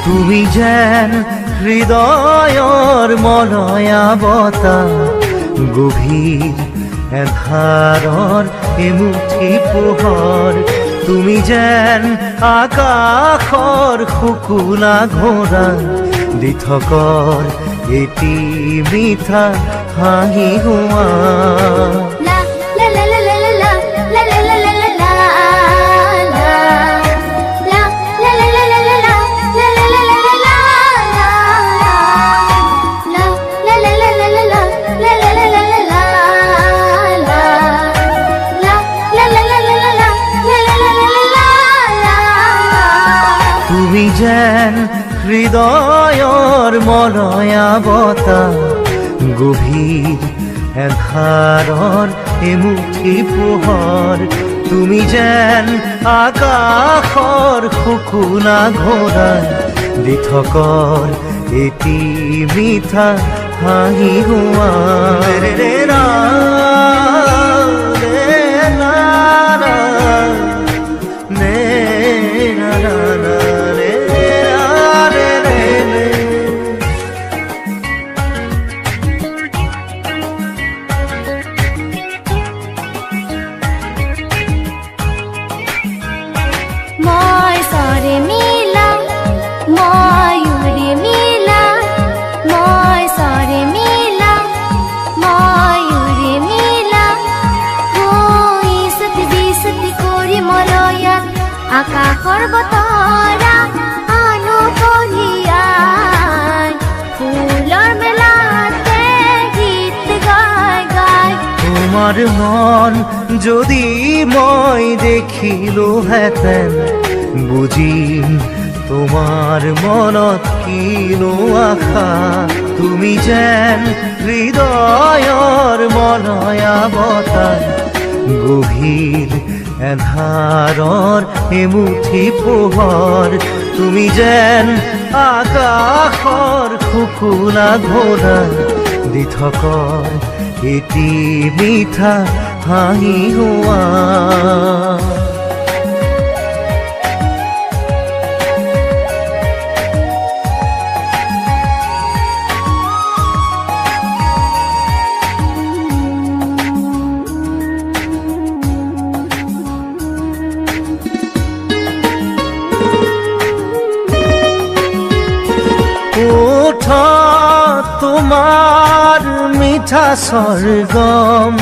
তুমি যেন হৃদয়ৰ মলয়া বতাহ, গভীৰ এন্ধাৰৰ এমুঠি পোহৰ। তুমি যেন আকাশৰ শুকুলা ঘোঁৰা, দিঠকৰ এটি মিঠা হাঁহি হোৱা। তুমি যেন হৃদয়ৰ মলয়া বতাহ, গভীৰ এন্ধাৰৰ এমুঠি পোহৰ। তুমি যেন আকাশৰ শুকুলা ঘোঁৰা, দিঠকৰ এটি মিঠা হাঁহি হোৱা। আকাশৰ বতৰা আনো কঢ়িয়াই, ফুলৰ মেলাতে গীত গাই গাই। তোমাৰ মন যদি মই দেখিলোহেঁতেন, বুজিম তোমাৰ মনত কিনো আশা। তুমি যেন হৃদয়ৰ মলয়া বতাহ, গভীৰ এন্ধাৰৰ এমুঠি পোহৰ। তুমি যেন আকাশৰ শুকুলা ঘোঁৰা, দিঠকৰ এটি মিঠা হাঁহি হোৱা। ওঠত তোমাৰ মিঠা স্বৰ্গম,